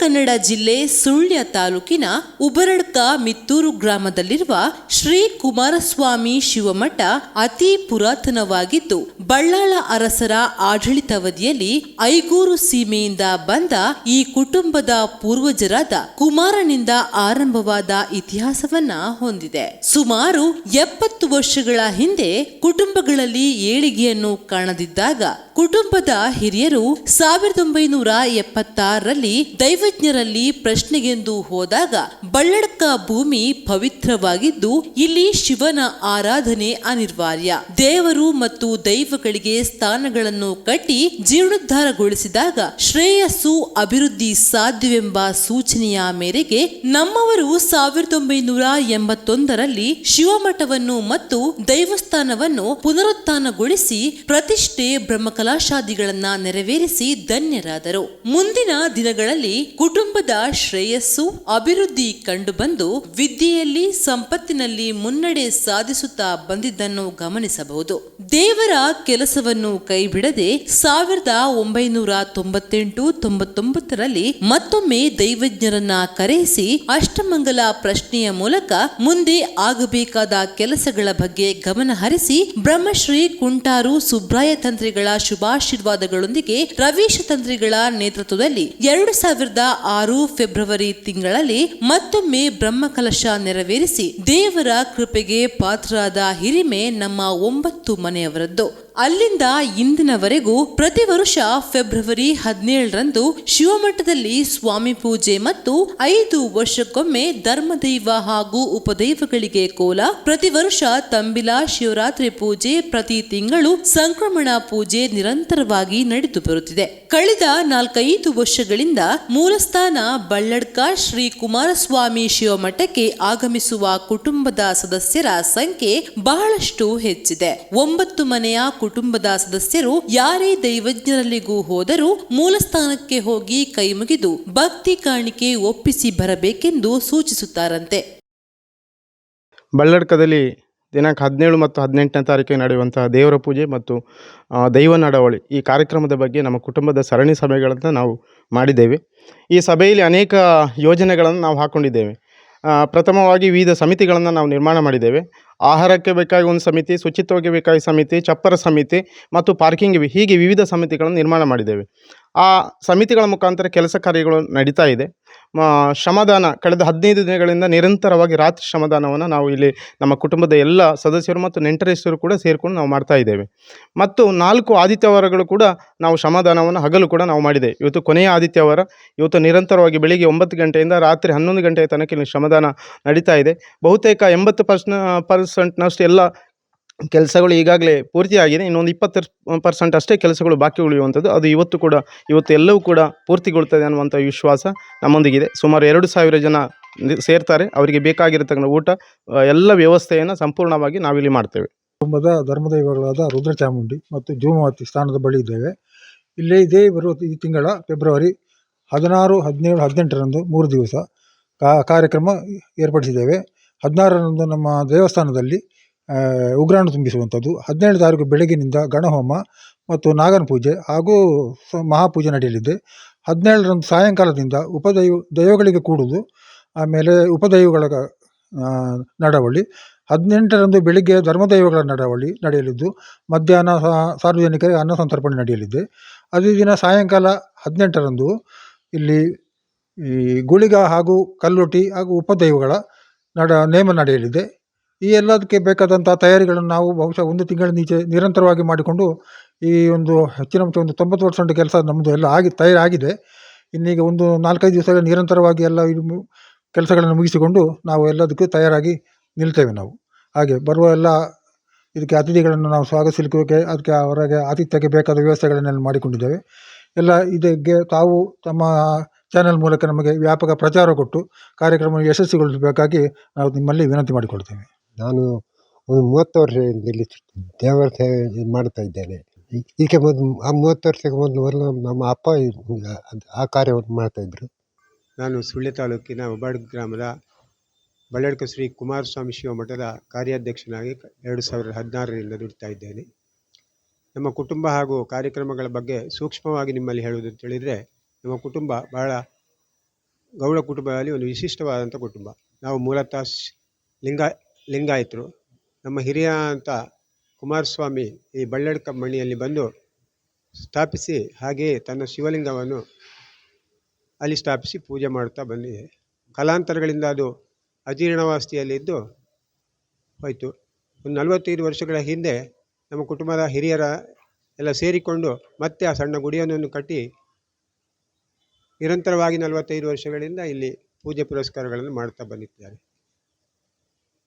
ಕನ್ನಡ ಜಿಲ್ಲೆ ಸುಳ್ಯ ತಾಲೂಕಿನ ಉಬರಡ್ಕ ಮಿತ್ತೂರು ಗ್ರಾಮದಲ್ಲಿರುವ ಶ್ರೀ ಕುಮಾರಸ್ವಾಮಿ ಶಿವಮಠ ಅತಿ ಪುರಾತನವಾಗಿದ್ದು ಬಳ್ಳಾಳ ಅರಸರ ಆಡಳಿತಾವಧಿಯಲ್ಲಿ ಐಗೂರು ಸೀಮೆಯಿಂದ ಬಂದ ಈ ಕುಟುಂಬದ ಪೂರ್ವಜರಾದ ಕುಮಾರನಿಂದ ಆರಂಭವಾದ ಇತಿಹಾಸವನ್ನ ಹೊಂದಿದೆ. ಸುಮಾರು 70 ವರ್ಷಗಳ ಹಿಂದೆ ಕುಟುಂಬಗಳಲ್ಲಿ ಏಳಿಗೆಯನ್ನು ಕಾಣದಿದ್ದಾಗ ಕುಟುಂಬದ ಹಿರಿಯರು 1976ರಲ್ಲಿ ದೈವಜ್ಞರಲ್ಲಿ ಪ್ರಶ್ನೆಗೆಂದು ಹೋದಾಗ ಬಳ್ಳಡ್ಕ ಭೂಮಿ ಪವಿತ್ರವಾಗಿದ್ದು ಇಲ್ಲಿ ಶಿವನ ಆರಾಧನೆ ಅನಿವಾರ್ಯ, ದೇವರು ಮತ್ತು ದೈವಗಳಿಗೆ ಸ್ಥಾನಗಳನ್ನು ಕಟ್ಟಿ ಜೀರ್ಣೋದ್ಧಾರಗೊಳಿಸಿದಾಗ ಶ್ರೇಯಸ್ಸು ಅಭಿವೃದ್ಧಿ ಸಾಧ್ಯವೆಂಬ ಸೂಚನೆಯ ಮೇರೆಗೆ ನಮ್ಮವರು 1981ರಲ್ಲಿ ಶಿವಮಠವನ್ನು ಮತ್ತು ದೈವಸ್ಥಾನವನ್ನು ಪುನರುತ್ಥಾನಗೊಳಿಸಿ ಪ್ರತಿಷ್ಠೆ ಬ್ರಹ್ಮಕಲಾಶಾದಿಗಳನ್ನ ನೆರವೇರಿಸಿ ಧನ್ಯರಾದರು. ಮುಂದಿನ ದಿನಗಳಲ್ಲಿ ಕುಟುಂಬದ ಶ್ರೇಯಸ್ಸು ಅಭಿವೃದ್ಧಿ ಕಂಡುಬಂದು ವಿದ್ಯೆಯಲ್ಲಿ ಸಂಪತ್ತಿನಲ್ಲಿ ಮುನ್ನಡೆ ಸಾಧಿಸುತ್ತಾ ಬಂದಿದ್ದನ್ನು ಗಮನಿಸಬಹುದು. ದೇವರ ಕೆಲಸವನ್ನು ಕೈಬಿಡದೆ 1998-99ರಲ್ಲಿ ಮತ್ತೊಮ್ಮೆ ದೈವಜ್ಞರನ್ನ ಕರೆಯಿಸಿ ಅಷ್ಟಮಂಗಲ ಪ್ರಶ್ನೆಯ ಮೂಲಕ ಮುಂದೆ ಆಗಬೇಕಾದ ಕೆಲಸಗಳ ಬಗ್ಗೆ ಗಮನ ಹರಿಸಿ ಬ್ರಹ್ಮಶ್ರೀ ಕುಂಟಾರು ಸುಬ್ರಾಯ ತಂತ್ರಿಗಳ ಶುಭಾಶೀರ್ವಾದಗಳೊಂದಿಗೆ ರವೀಶ ತಂತ್ರಿಗಳ ನೇತೃತ್ವದಲ್ಲಿ 2006 ಫೆಬ್ರವರಿ ತಿಂಗಳಲ್ಲಿ ಮತ್ತೊಮ್ಮೆ ಬ್ರಹ್ಮಕಲಶ ನೆರವೇರಿಸಿ ದೇವರ ಕೃಪೆಗೆ ಪಾತ್ರರಾದ ಹಿರಿಮೆ ನಮ್ಮ 9 ಮನೆಯವರದ್ದು. ಅಲ್ಲಿಂದ ಇಂದಿನವರೆಗೂ ಪ್ರತಿ ವರ್ಷ ಫೆಬ್ರವರಿ 17ರಂದು ಶಿವಮಠದಲ್ಲಿ ಸ್ವಾಮಿ ಪೂಜೆ ಮತ್ತು 5 ವರ್ಷಕ್ಕೊಮ್ಮೆ ಧರ್ಮದೈವ ಹಾಗೂ ಉಪದೈವಗಳಿಗೆ ಕೋಲ, ಪ್ರತಿ ವರ್ಷ ತಂಬಿಲ ಶಿವರಾತ್ರಿ ಪೂಜೆ, ಪ್ರತಿ ತಿಂಗಳು ಸಂಕ್ರಮಣ ಪೂಜೆ ನಿರಂತರವಾಗಿ ನಡೆದು ಬರುತ್ತಿದೆ. ಕಳೆದ 4-5 ವರ್ಷಗಳಿಂದ ಮೂಲಸ್ಥಾನ ಬಳ್ಳಡ್ಕ ಶ್ರೀ ಕುಮಾರಸ್ವಾಮಿ ಶಿವಮಠಕ್ಕೆ ಆಗಮಿಸುವ ಕುಟುಂಬದ ಸದಸ್ಯರ ಸಂಖ್ಯೆ ಬಹಳಷ್ಟು ಹೆಚ್ಚಿದೆ. 9 ಮನೆಯ ಕುಟುಂಬದ ಸದಸ್ಯರು ಯಾರೇ ದೈವಜ್ಞರಲ್ಲಿಗೂ ಹೋದರೂ ಮೂಲಸ್ಥಾನಕ್ಕೆ ಹೋಗಿ ಕೈಮುಗಿದು ಭಕ್ತಿ ಕಾಣಿಕೆ ಒಪ್ಪಿಸಿ ಬರಬೇಕೆಂದು ಸೂಚಿಸುತ್ತಾರಂತೆ. ಬಳ್ಳಡ್ಕದಲ್ಲಿ ದಿನಾಂಕ 17 ಮತ್ತು 18ನೇ ತಾರೀಕಿಗೆ ನಡೆಯುವಂತಹ ದೇವರ ಪೂಜೆ ಮತ್ತು ದೈವ ನಡವಳಿ ಈ ಕಾರ್ಯಕ್ರಮದ ಬಗ್ಗೆ ನಮ್ಮ ಕುಟುಂಬದ ಸರಣಿ ಸಭೆಗಳನ್ನು ನಾವು ಮಾಡಿದ್ದೇವೆ. ಈ ಸಭೆಯಲ್ಲಿ ಅನೇಕ ಯೋಜನೆಗಳನ್ನು ನಾವು ಹಾಕ್ಕೊಂಡಿದ್ದೇವೆ. ಪ್ರಥಮವಾಗಿ ವಿವಿಧ ಸಮಿತಿಗಳನ್ನು ನಾವು ನಿರ್ಮಾಣ ಮಾಡಿದ್ದೇವೆ. ಆಹಾರಕ್ಕೆ ಬೇಕಾಗಿ ಒಂದು ಸಮಿತಿ, ಶುಚಿತ್ವಕ್ಕೆ ಬೇಕಾಗಿ ಸಮಿತಿ, ಚಪ್ಪರ ಸಮಿತಿ ಮತ್ತು ಪಾರ್ಕಿಂಗ್, ಹೀಗೆ ವಿವಿಧ ಸಮಿತಿಗಳನ್ನು ನಿರ್ಮಾಣ ಮಾಡಿದ್ದೇವೆ. ಆ ಸಮಿತಿಗಳ ಮುಖಾಂತರ ಕೆಲಸ ಕಾರ್ಯಗಳು ನಡೀತಾ ಇದೆ. ಶ್ರಮದಾನ ಕಳೆದ 15 ದಿನಗಳಿಂದ ನಿರಂತರವಾಗಿ ರಾತ್ರಿ ಶ್ರಮದಾನವನ್ನು ನಾವು ಇಲ್ಲಿ ನಮ್ಮ ಕುಟುಂಬದ ಎಲ್ಲ ಸದಸ್ಯರು ಮತ್ತು ನೆಂಟರಿಷ್ಟರು ಕೂಡ ಸೇರಿಕೊಂಡು ನಾವು ಮಾಡ್ತಾ ಇದ್ದೇವೆ. ಮತ್ತು 4 ಆದಿತ್ಯವಾರಗಳು ಕೂಡ ನಾವು ಶ್ರಮದಾನವನ್ನು ಹಗಲು ಕೂಡ ನಾವು ಮಾಡಿದೆ. ಇವತ್ತು ಕೊನೆಯ ಆದಿತ್ಯವಾರ. ಇವತ್ತು ನಿರಂತರವಾಗಿ ಬೆಳಿಗ್ಗೆ 9 ಗಂಟೆಯಿಂದ ರಾತ್ರಿ 11 ಗಂಟೆಯ ತನಕ ಇಲ್ಲಿ ಶ್ರಮದಾನ ನಡೀತಾ ಇದೆ. ಬಹುತೇಕ 80% ಎಲ್ಲ ಕೆಲಸಗಳು ಈಗಾಗಲೇ ಪೂರ್ತಿಯಾಗಿದೆ. ಇನ್ನೊಂದು 20% ಅಷ್ಟೇ ಕೆಲಸಗಳು ಬಾಕಿ ಉಳಿಯುವಂಥದ್ದು. ಅದು ಇವತ್ತು ಎಲ್ಲವೂ ಕೂಡ ಪೂರ್ತಿಗೊಳ್ತದೆ ಅನ್ನುವಂಥ ವಿಶ್ವಾಸ ನಮ್ಮೊಂದಿಗಿದೆ. ಸುಮಾರು 2,000 ಜನ ಸೇರ್ತಾರೆ. ಅವರಿಗೆ ಬೇಕಾಗಿರತಕ್ಕಂಥ ಊಟ ಎಲ್ಲ ವ್ಯವಸ್ಥೆಯನ್ನು ಸಂಪೂರ್ಣವಾಗಿ ನಾವಿಲ್ಲಿ ಮಾಡ್ತೇವೆ. ಕುಟುಂಬದ ಧರ್ಮದೈವಗಳಾದ ರುದ್ರಚಾಮುಂಡಿ ಮತ್ತು ಜೂಮಾವತಿ ಸ್ಥಾನದ ಬಳಿ ಇದ್ದೇವೆ. ಇದೇ ಬರುವ ಈ ತಿಂಗಳ ಫೆಬ್ರವರಿ 16, 17, 18ರಂದು 3 ದಿವಸ ಕಾರ್ಯಕ್ರಮ ಏರ್ಪಡಿಸಿದ್ದೇವೆ. 16ರಂದು ನಮ್ಮ ದೇವಸ್ಥಾನದಲ್ಲಿ ಉಗ್ರಾಣ ತುಂಬಿಸುವಂಥದ್ದು, 17ನೇ ತಾರೀಕು ಬೆಳಗಿನಿಂದ ಗಣಹೋಮ ಮತ್ತು ನಾಗನ ಪೂಜೆ ಹಾಗೂ ಮಹಾಪೂಜೆ ನಡೆಯಲಿದೆ. 17ರಂದು ಸಾಯಂಕಾಲದಿಂದ ದೈವಗಳಿಗೆ ಕೂಡುವುದು, ಆಮೇಲೆ ಉಪದೈವಗಳ ನಡವಳಿ. 18ರಂದು ಬೆಳಿಗ್ಗೆ ಧರ್ಮದೈವಗಳ ನಡವಳಿ ನಡೆಯಲಿದ್ದು, ಮಧ್ಯಾಹ್ನ ಸಾರ್ವಜನಿಕರಿಗೆ ಅನ್ನ ಸಂತರ್ಪಣೆ ನಡೆಯಲಿದೆ. ಅದೇ ದಿನ ಸಾಯಂಕಾಲ 18ರಂದು ಇಲ್ಲಿ ಈ ಗುಳಿಗ ಹಾಗೂ ಕಲ್ಲೊಟ್ಟಿ ಹಾಗೂ ಉಪದೈವಗಳ ನೇಮ ನಡೆಯಲಿದೆ. ಈ ಎಲ್ಲದಕ್ಕೆ ಬೇಕಾದಂಥ ತಯಾರಿಗಳನ್ನು ನಾವು ಬಹುಶಃ 1 ತಿಂಗಳಿಂದ ನಿರಂತರವಾಗಿ ಮಾಡಿಕೊಂಡು ಈ ಒಂದು ಹೆಚ್ಚಿನ ಒಂದು 90% ಕೆಲಸ ನಮ್ಮದು ಎಲ್ಲ ತಯಾರಾಗಿದೆ. ಇನ್ನೀಗ ಒಂದು 4-5 ದಿವಸಗಳ ನಿರಂತರವಾಗಿ ಎಲ್ಲ ಕೆಲಸಗಳನ್ನು ಮುಗಿಸಿಕೊಂಡು ನಾವು ಎಲ್ಲದಕ್ಕೂ ತಯಾರಾಗಿ ನಿಲ್ತೇವೆ. ನಾವು ಹಾಗೆ ಬರುವ ಎಲ್ಲ ಇದಕ್ಕೆ ಅತಿಥಿಗಳನ್ನು ನಾವು ಸ್ವಾಗತಿಸಲಿಕ್ಕೆ ಅದಕ್ಕೆ ಅವರಿಗೆ ಆತಿಥ್ಯಕ್ಕೆ ಬೇಕಾದ ವ್ಯವಸ್ಥೆಗಳನ್ನೆಲ್ಲ ಮಾಡಿಕೊಂಡಿದ್ದೇವೆ. ಎಲ್ಲ ಇದಕ್ಕೆ ತಾವು ತಮ್ಮ ಚಾನೆಲ್ ಮೂಲಕ ನಮಗೆ ವ್ಯಾಪಕ ಪ್ರಚಾರ ಕೊಟ್ಟು ಕಾರ್ಯಕ್ರಮ ಯಶಸ್ವಿಗೊಳಿಸಬೇಕಾಗಿ ನಾವು ನಿಮ್ಮಲ್ಲಿ ವಿನಂತಿ ಮಾಡಿಕೊಳ್ತೇವೆ. ನಾನು ಒಂದು 30 ವರ್ಷದಿಂದ ಇಲ್ಲಿ ದೇವರ ಸೇವೆ ಮಾಡ್ತಾ ಇದ್ದೇನೆ. ಇದಕ್ಕೆ ಮೊದಲು 30 ವರ್ಷಕ್ಕೆ ಮೊದಲು ನಮ್ಮ ಅಪ್ಪ ಆ ಕಾರ್ಯವನ್ನು ಮಾಡ್ತಾಯಿದ್ರು. ನಾನು ಸುಳ್ಯ ತಾಲೂಕಿನ ಉಬಾಡ್ ಗ್ರಾಮದ ಬಳ್ಳಡ್ಕ ಶ್ರೀ ಕುಮಾರಸ್ವಾಮಿ ಶಿವಮಠದ ಕಾರ್ಯಾಧ್ಯಕ್ಷನಾಗಿ 2016ರಿಂದ ದುಡಿತಾ ಇದ್ದೇನೆ. ನಮ್ಮ ಕುಟುಂಬ ಹಾಗೂ ಕಾರ್ಯಕ್ರಮಗಳ ಬಗ್ಗೆ ಸೂಕ್ಷ್ಮವಾಗಿ ನಿಮ್ಮಲ್ಲಿ ಹೇಳುವುದು ತಿಳಿದರೆ, ನಮ್ಮ ಕುಟುಂಬ ಬಹಳ ಗೌಡ ಕುಟುಂಬದಲ್ಲಿ ಒಂದು ವಿಶಿಷ್ಟವಾದಂಥ ಕುಟುಂಬ. ನಾವು ಮೂಲತಃ ಲಿಂಗಾಯತರು. ನಮ್ಮ ಹಿರಿಯ ಅಂತ ಕುಮಾರಸ್ವಾಮಿ ಈ ಬಳ್ಳಡ್ಕ ಮಣಿಯಲ್ಲಿ ಬಂದು ಸ್ಥಾಪಿಸಿ, ಹಾಗೆಯೇ ತನ್ನ ಶಿವಲಿಂಗವನ್ನು ಅಲ್ಲಿ ಸ್ಥಾಪಿಸಿ ಪೂಜೆ ಮಾಡ್ತಾ ಬಂದಿದೆ. ಕಾಲಾಂತರಗಳಿಂದ ಅದು ಅಜೀರ್ಣಾವಸ್ಥೆಯಲ್ಲಿದ್ದು ಹೋಯಿತು. ಒಂದು 45 ವರ್ಷಗಳ ಹಿಂದೆ ನಮ್ಮ ಕುಟುಂಬದ ಹಿರಿಯರ ಎಲ್ಲ ಸೇರಿಕೊಂಡು ಮತ್ತೆ ಆ ಸಣ್ಣ ಗುಡಿಯನ್ನು ಕಟ್ಟಿ ನಿರಂತರವಾಗಿ 45 ವರ್ಷಗಳಿಂದ ಇಲ್ಲಿ ಪೂಜೆ ಪುರಸ್ಕಾರಗಳನ್ನು ಮಾಡ್ತಾ ಬಂದಿದ್ದಾರೆ.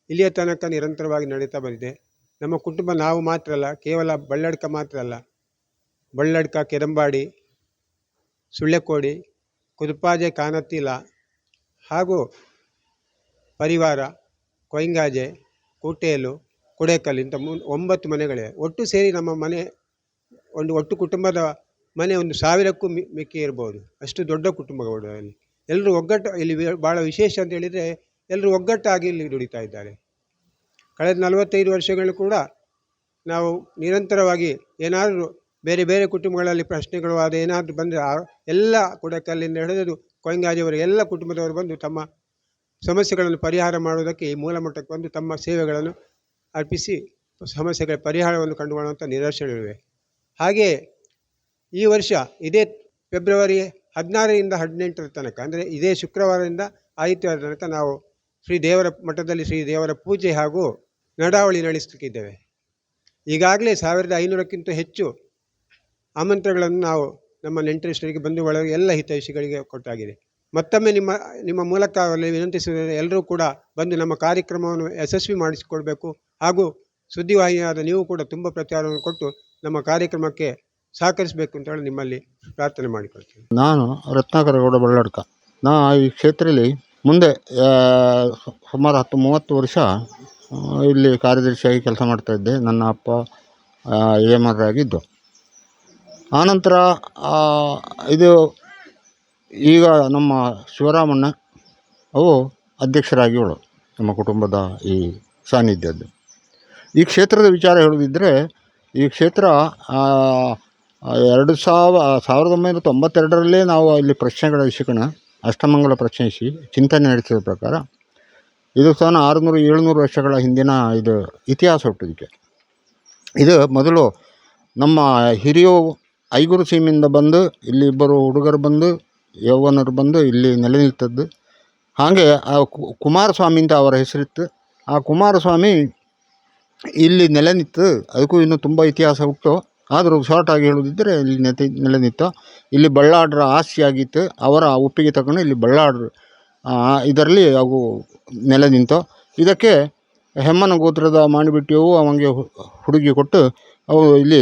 ಇಲ್ಲಿಯ ತನಕ ನಿರಂತರವಾಗಿ ನಡೀತಾ ಬಂದಿದೆ. ನಮ್ಮ ಕುಟುಂಬ ನಾವು ಮಾತ್ರ ಅಲ್ಲ, ಕೇವಲ ಬಳ್ಳಡ್ಕ ಮಾತ್ರ ಅಲ್ಲ, ಬಳ್ಳಡ್ಕ, ಕೆರಂಬಾಡಿ, ಸುಳ್ಳೆಕೋಡಿ, ಕುದುಪಾಜೆ, ಕಾನತ್ತಿಲ ಹಾಗೂ ಪರಿವಾರ, ಕೊಯ್ಂಗಾಜೆ, ಕೂಟೇಲು, ಕುಡೇಕಲ್ ಇಂಥ 9 ಮನೆಗಳಿವೆ. ಒಟ್ಟು ಸೇರಿ ನಮ್ಮ ಮನೆ ಒಟ್ಟು ಕುಟುಂಬದ ಮನೆ 1000ಕ್ಕೂ ಮಿಕ್ಕಿ ಇರ್ಬೋದು. ಅಷ್ಟು ದೊಡ್ಡ ಕುಟುಂಬಗಳು. ಅಲ್ಲಿ ಎಲ್ಲರೂ ಒಗ್ಗಟ್ಟು. ಇಲ್ಲಿ ಭಾಳ ವಿಶೇಷ ಅಂತ ಹೇಳಿದರೆ ಎಲ್ಲರೂ ಒಗ್ಗಟ್ಟಾಗಿ ಇಲ್ಲಿ ದುಡಿತಾ ಇದ್ದಾರೆ. ಕಳೆದ 45 ವರ್ಷಗಳು ಕೂಡ ನಾವು ನಿರಂತರವಾಗಿ ಏನಾದರೂ ಬೇರೆ ಬೇರೆ ಕುಟುಂಬಗಳಲ್ಲಿ ಪ್ರಶ್ನೆಗಳು ಅದು ಏನಾದರೂ ಬಂದರೆ ಎಲ್ಲ ಕುಡಕಲ್ಲಿಂದ ಹಿಡಿದು ಕೊಯ್ಂಗಾಜೆಯವರೆಗೆ ಎಲ್ಲ ಕುಟುಂಬದವರು ಬಂದು ತಮ್ಮ ಸಮಸ್ಯೆಗಳನ್ನು ಪರಿಹಾರ ಮಾಡುವುದಕ್ಕೆ ಈ ಮೂಲಮಟ್ಟಕ್ಕೆ ಬಂದು ತಮ್ಮ ಸೇವೆಗಳನ್ನು ಅರ್ಪಿಸಿ ಸಮಸ್ಯೆಗಳ ಪರಿಹಾರವನ್ನು ಕಂಡುಕೊಳ್ಳುವಂಥ ನಿದರ್ಶನಗಳಿವೆ. ಹಾಗೆಯೇ ಈ ವರ್ಷ ಇದೇ ಫೆಬ್ರವರಿ 16ರಿಂದ 18ರ ತನಕ, ಅಂದರೆ ಇದೇ ಶುಕ್ರವಾರದಿಂದ ಆದಿತ್ಯವಾರ ತನಕ ನಾವು ಶ್ರೀ ದೇವರ ಮಠದಲ್ಲಿ ಶ್ರೀ ದೇವರ ಪೂಜೆ ಹಾಗೂ ನಡಾವಳಿ ನಡೆಸಲಿಕ್ಕಿದ್ದೇವೆ. ಈಗಾಗಲೇ 1500ಕ್ಕಿಂತ ಹೆಚ್ಚು ಆಮಂತ್ರಣಗಳನ್ನು ನಾವು ನಮ್ಮ ನೆಂಟರಿಷ್ಟರಿಗೆ, ಬಂಧುಗಳಿಗೆ, ಎಲ್ಲ ಹಿತೈಷಿಗಳಿಗೆ ಕೊಟ್ಟಾಗಿದೆ. ಮತ್ತೊಮ್ಮೆ ನಿಮ್ಮ ಮೂಲಕ ವಿನಂತಿಸಿದರೆ ಎಲ್ಲರೂ ಕೂಡ ಬಂದು ನಮ್ಮ ಕಾರ್ಯಕ್ರಮವನ್ನು ಯಶಸ್ವಿ ಮಾಡಿಸಿಕೊಳ್ಬೇಕು. ಹಾಗೂ ಸುದ್ದಿವಾಹಿನಿಯಾದ ನೀವು ಕೂಡ ತುಂಬ ಪ್ರಚಾರವನ್ನು ಕೊಟ್ಟು ನಮ್ಮ ಕಾರ್ಯಕ್ರಮಕ್ಕೆ ಸಹಕರಿಸಬೇಕು ಅಂತ ಹೇಳಿ ನಿಮ್ಮಲ್ಲಿ ಪ್ರಾರ್ಥನೆ ಮಾಡಿಕೊಳ್ತೀನಿ. ನಾನು ರತ್ನಾಕರಗೌಡ ಬಳ್ಳಡ್ಕ. ನಾ ಈ ಕ್ಷೇತ್ರದಲ್ಲಿ ಮುಂದೆ ಸುಮಾರು 30 ವರ್ಷ ಇಲ್ಲಿ ಕಾರ್ಯದರ್ಶಿಯಾಗಿ ಕೆಲಸ ಮಾಡ್ತಾಯಿದ್ದೆ. ನನ್ನ ಅಪ್ಪ ಏಮರಾಗಿದ್ದು. ಆನಂತರ ಇದು ಈಗ ನಮ್ಮ ಶಿವರಾಮಣ್ಣ ಅವು ಅಧ್ಯಕ್ಷರಾಗಿವಳು ನಮ್ಮ ಕುಟುಂಬದ ಈ ಸಾನ್ನಿಧ್ಯದ್ದು. ಈ ಕ್ಷೇತ್ರದ ವಿಚಾರ ಹೇಳೋದಿದ್ದರೆ, ಈ ಕ್ಷೇತ್ರ 1992ರಲ್ಲೇ ನಾವು ಇಲ್ಲಿ ಪ್ರಶ್ನೆಗಳ ವಿಷಯಕಣ ಅಷ್ಟಮಂಗಲ ಪ್ರಶ್ನಿಸಿ ಚಿಂತನೆ ನಡೆಸಿದ ಪ್ರಕಾರ ಇದು 600-700 ವರ್ಷಗಳ ಹಿಂದಿನ ಇದು ಇತಿಹಾಸ ಹುಟ್ಟಿದಕ್ಕೆ. ಇದು ಮೊದಲು ನಮ್ಮ ಹಿರಿಯ ಐಗುರು ಸೀಮೆಯಿಂದ ಬಂದು ಇಲ್ಲಿ ಇಬ್ಬರು ಹುಡುಗರು ಬಂದು ಯೌವನರು ಬಂದು ಇಲ್ಲಿ ನೆಲೆ ನಿಲ್ತದ್ದು. ಹಾಗೆ ಕುಮಾರಸ್ವಾಮಿ ಅಂತ ಅವರ ಹೆಸರಿತ್ತು. ಆ ಕುಮಾರಸ್ವಾಮಿ ಇಲ್ಲಿ ನೆಲೆ ನಿಂತು, ಅದಕ್ಕೂ ಇನ್ನೂ ತುಂಬ ಇತಿಹಾಸ ಹುಟ್ಟು. ಆದರೂ ಶಾರ್ಟಾಗಿ ಹೇಳೋದಿದ್ದರೆ ಇಲ್ಲಿ ನೆಲೆ ನಿಂತು. ಇಲ್ಲಿ ಬಳ್ಳಾಡ್ರ ಆಸ್ತಿಯಾಗಿತ್ತು. ಅವರ ಒಪ್ಪಿಗೆ ತಗೊಂಡು ಇಲ್ಲಿ ಬಳ್ಳಾಡ್ರ ಇದರಲ್ಲಿ ಅವು ನೆಲೆ ನಿಂತು. ಇದಕ್ಕೆ ಹೆಮ್ಮನ ಗೋತ್ರದ ಮಾಡಿಬಿಟ್ಟಿಯವು ಅವಂಗೆ ಹುಡುಗಿ ಕೊಟ್ಟು ಅವು ಇಲ್ಲಿ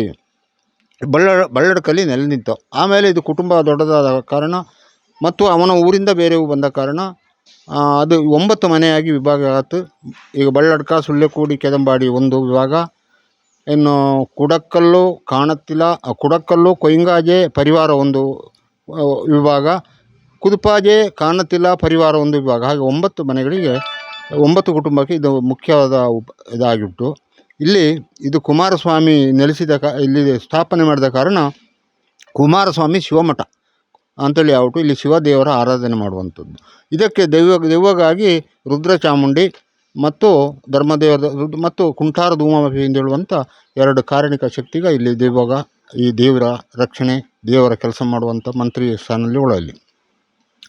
ಬಳ್ಳಡ್ಕಲ್ಲಿ ನೆಲೆ ನಿಂತು. ಆಮೇಲೆ ಇದು ಕುಟುಂಬ ದೊಡ್ಡದಾದ ಕಾರಣ ಮತ್ತು ಅವನ ಊರಿಂದ ಬೇರೆಯವು ಬಂದ ಕಾರಣ ಅದು 9 ಮನೆಯಾಗಿ ವಿಭಾಗ ಆಯಿತು. ಈಗ ಬಳ್ಳಡ್ಕ, ಸುಳ್ಳೆಕೋಡಿ, ಕೆದಂಬಾಡಿ ಒಂದು ವಿಭಾಗ, ಇನ್ನು ಕುಡಕಲ್ಲು, ಕಾಣತ್ತಿಲ, ಕುಡಕಲ್ಲು, ಕೊಯ್ಂಗಾಜೆ ಪರಿವಾರ ಒಂದು ವಿಭಾಗ, ಕುದುಪಾಜೆ, ಕಾಣತ್ತಿಲ ಪರಿವಾರ ಒಂದು ವಿಭಾಗ. ಹಾಗೆ 9 ಮನೆಗಳಿಗೆ 9 ಕುಟುಂಬಕ್ಕೆ ಇದು ಮುಖ್ಯವಾದ ಇದಾಗಿಬಿಟ್ಟು ಇಲ್ಲಿ ಇದು ಕುಮಾರಸ್ವಾಮಿ ನೆಲೆಸಿದ ಇಲ್ಲಿ ಸ್ಥಾಪನೆ ಮಾಡಿದ ಕಾರಣ ಕುಮಾರಸ್ವಾಮಿ ಶಿವಮಠ ಅಂತೇಳಿ ಆಗ್ಬಿಟ್ಟು ಇಲ್ಲಿ ಶಿವದೇವರ ಆರಾಧನೆ ಮಾಡುವಂಥದ್ದು. ಇದಕ್ಕೆ ದೈವಗಾಗಿ ರುದ್ರ ಚಾಮುಂಡಿ ಮತ್ತು ಧರ್ಮದೇವರ ಮತ್ತು ಕುಂಠಾರ ಧೂಮಾವತಿ ಎಂದು ಹೇಳುವಂಥ 2 ಕಾರಣಿಕ ಶಕ್ತಿಗ ಇಲ್ಲಿ ದೈವಾಗ ಈ ದೇವರ ರಕ್ಷಣೆ, ದೇವರ ಕೆಲಸ ಮಾಡುವಂಥ ಮಂತ್ರಿ ಸ್ಥಾನದಲ್ಲಿ ಒಳಲ್ಲಿ.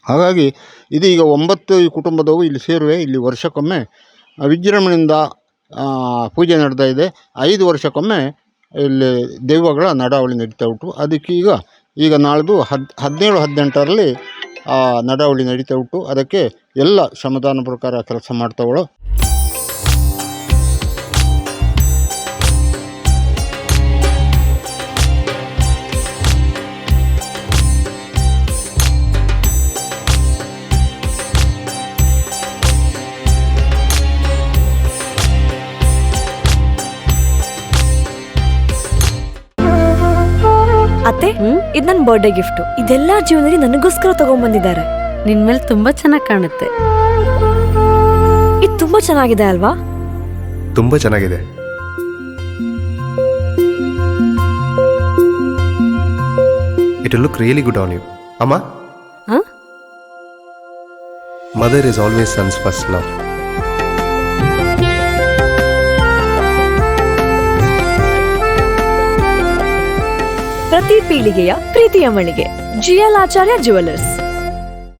ಹಾಗಾಗಿ ಇದೀಗ 9 ಕುಟುಂಬದವು ಇಲ್ಲಿ ಸೇರುವೆ. ಇಲ್ಲಿ ವರ್ಷಕ್ಕೊಮ್ಮೆ ವಿಜೃಂಭಣೆಯಿಂದ ಪೂಜೆ ನಡ್ತಾ ಇದೆ. 5 ವರ್ಷಕ್ಕೊಮ್ಮೆ ಇಲ್ಲಿ ದೈವಗಳ ನಡಾವಳಿ ನಡೀತಾ ಉಂಟು. ಅದಕ್ಕೆ ಈಗ ನಾಳ್ದು 17-18ರಲ್ಲಿ ನಡಾವಳಿ ನಡೀತಾ ಉಂಟು. ಅದಕ್ಕೆ ಎಲ್ಲ ಶ್ರಮದಾನ ಪ್ರಕಾರ ಕೆಲಸ ಮಾಡ್ತಾವಳು. ಅತ್ತೆ, ಇದು ನನ್ನ ಬರ್ಡೇ ಗಿಫ್ಟ್. ಇದೆಲ್ಲ ಜೀವನದಲ್ಲಿ ನನಗೋಸ್ಕರ ತಗೊಂಡ್ಬಂದಿದ್ದಾರೆ. ನಿನ್ ಮೇಲೆ ತುಂಬಾ ಚೆನ್ನಾಗಿ ಕಾಣುತ್ತೆ. ಇದು ತುಂಬಾ ಚೆನ್ನಾಗಿದೆ ಅಲ್ವಾ? ತುಂಬಾ ಚೆನ್ನಾಗಿದೆ. It will look really good on you. ಅಮ್ಮ, mother is always sons first love. ಪ್ರತಿ ಪೀಳಿಗೆಯ ಪ್ರೀತಿಯ ಮಳಿಗೆ GL ಆಚಾರ್ಯ ಜುವೆಲ್ಲರ್ಸ್.